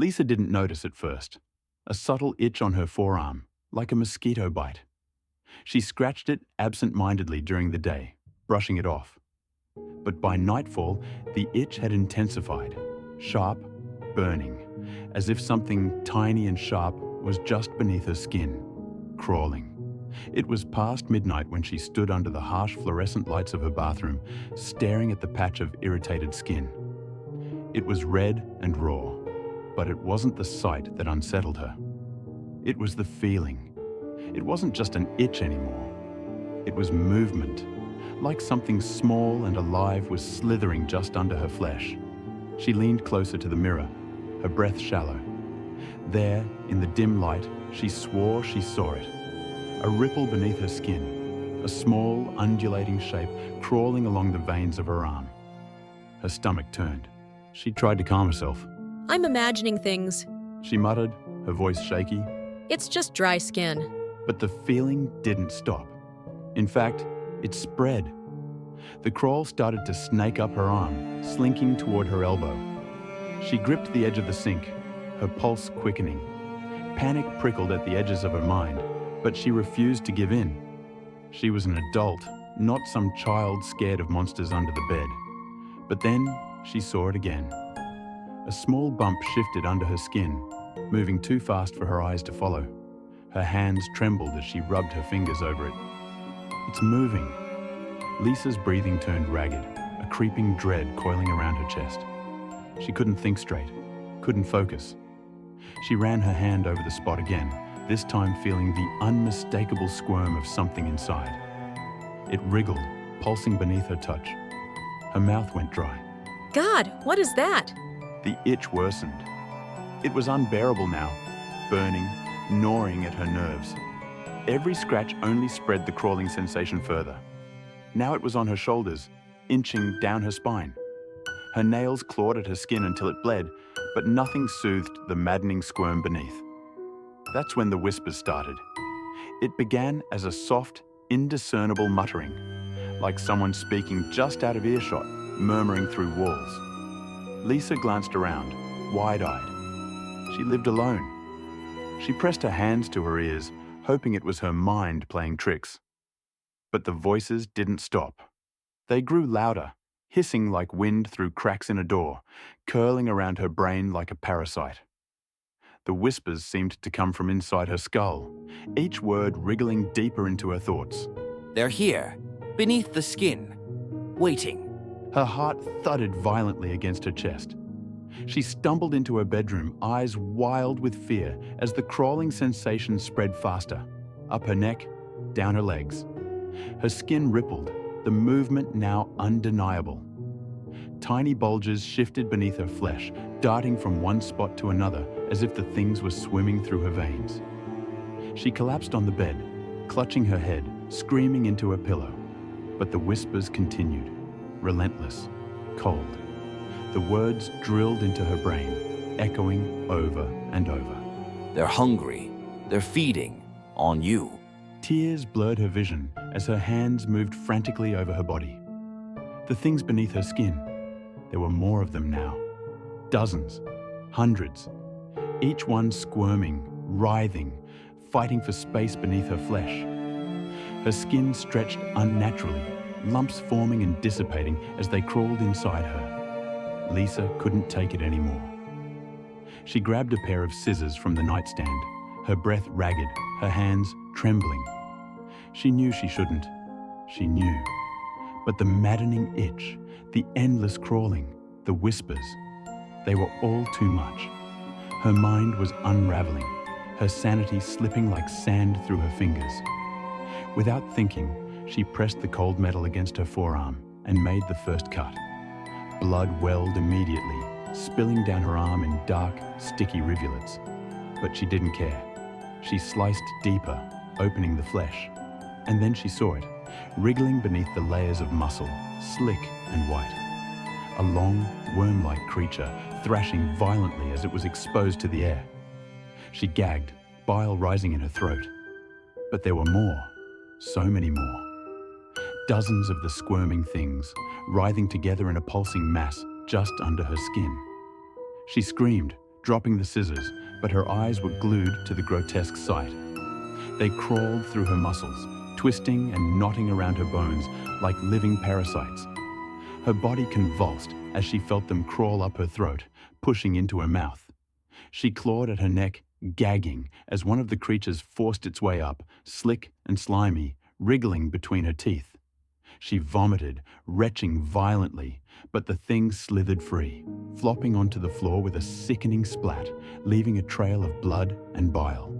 Lisa didn't notice at first. A subtle itch on her forearm, like a mosquito bite. She scratched it absent-mindedly during the day, brushing it off. But by nightfall, the itch had intensified, sharp, burning, as if something tiny and sharp was just beneath her skin, crawling. It was past midnight when she stood under the harsh fluorescent lights of her bathroom, staring at the patch of irritated skin. It was red and raw, but it wasn't the sight that unsettled her. It was the feeling. It wasn't just an itch anymore. It was movement, like something small and alive was slithering just under her flesh. She leaned closer to the mirror, her breath shallow. There, in the dim light, she swore she saw it. A ripple beneath her skin, a small, undulating shape crawling along the veins of her arm. Her stomach turned. She tried to calm herself. I'm imagining things. She muttered, her voice shaky. It's just dry skin. But the feeling didn't stop. In fact, it spread. The crawl started to snake up her arm, slinking toward her elbow. She gripped the edge of the sink, her pulse quickening. Panic prickled at the edges of her mind, but she refused to give in. She was an adult, not some child scared of monsters under the bed. But then she saw it again. A small bump shifted under her skin, moving too fast for her eyes to follow. Her hands trembled as she rubbed her fingers over it. It's moving. Lisa's breathing turned ragged, a creeping dread coiling around her chest. She couldn't think straight, couldn't focus. She ran her hand over the spot again, this time feeling the unmistakable squirm of something inside. It wriggled, pulsing beneath her touch. Her mouth went dry. God, what is that? The itch worsened. It was unbearable now, burning, gnawing at her nerves. Every scratch only spread the crawling sensation further. Now it was on her shoulders, inching down her spine. Her nails clawed at her skin until it bled, but nothing soothed the maddening squirm beneath. That's when the whispers started. It began as a soft, indiscernible muttering, like someone speaking just out of earshot, murmuring through walls. Lisa glanced around, wide-eyed. She lived alone. She pressed her hands to her ears, hoping it was her mind playing tricks. But the voices didn't stop. They grew louder, hissing like wind through cracks in a door, curling around her brain like a parasite. The whispers seemed to come from inside her skull, each word wriggling deeper into her thoughts. They're here, beneath the skin, waiting. Her heart thudded violently against her chest. She stumbled into her bedroom, eyes wild with fear as the crawling sensation spread faster, up her neck, down her legs. Her skin rippled, the movement now undeniable. Tiny bulges shifted beneath her flesh, darting from one spot to another as if the things were swimming through her veins. She collapsed on the bed, clutching her head, screaming into her pillow. But the whispers continued, relentless, cold. The words drilled into her brain, echoing over and over. They're hungry. They're feeding on you. Tears blurred her vision as her hands moved frantically over her body. The things beneath her skin, there were more of them now. Dozens, hundreds, each one squirming, writhing, fighting for space beneath her flesh. Her skin stretched unnaturally, lumps forming and dissipating as they crawled inside her. Lisa couldn't take it anymore. She grabbed a pair of scissors from the nightstand, her breath ragged, her hands trembling. She knew she shouldn't. She knew. But the maddening itch, the endless crawling, the whispers, they were all too much. Her mind was unraveling, her sanity slipping like sand through her fingers. Without thinking, she pressed the cold metal against her forearm and made the first cut. Blood welled immediately, spilling down her arm in dark, sticky rivulets. But she didn't care. She sliced deeper, opening the flesh. And then she saw it, wriggling beneath the layers of muscle, slick and white. A long, worm-like creature, thrashing violently as it was exposed to the air. She gagged, bile rising in her throat. But there were more, so many more. Dozens of the squirming things, writhing together in a pulsing mass just under her skin. She screamed, dropping the scissors, but her eyes were glued to the grotesque sight. They crawled through her muscles, twisting and knotting around her bones like living parasites. Her body convulsed as she felt them crawl up her throat, pushing into her mouth. She clawed at her neck, gagging, as one of the creatures forced its way up, slick and slimy, wriggling between her teeth. She vomited, retching violently, but the thing slithered free, flopping onto the floor with a sickening splat, leaving a trail of blood and bile.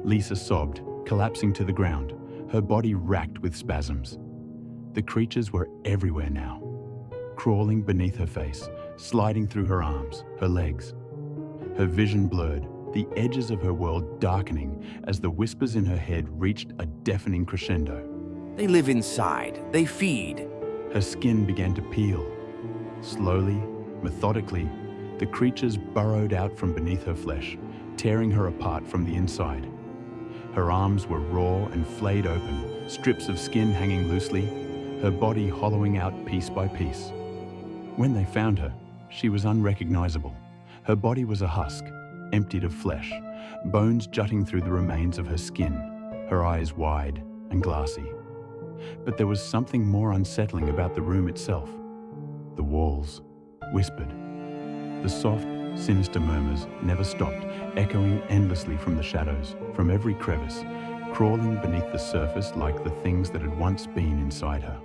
Lisa sobbed, collapsing to the ground, her body racked with spasms. The creatures were everywhere now, crawling beneath her face, sliding through her arms, her legs. Her vision blurred, the edges of her world darkening as the whispers in her head reached a deafening crescendo. They live inside. They feed. Her skin began to peel. Slowly, methodically, the creatures burrowed out from beneath her flesh, tearing her apart from the inside. Her arms were raw and flayed open, strips of skin hanging loosely, her body hollowing out piece by piece. When they found her, she was unrecognizable. Her body was a husk, emptied of flesh, bones jutting through the remains of her skin, her eyes wide and glassy. But there was something more unsettling about the room itself. The walls whispered. The soft, sinister murmurs never stopped, echoing endlessly from the shadows, from every crevice, crawling beneath the surface like the things that had once been inside her.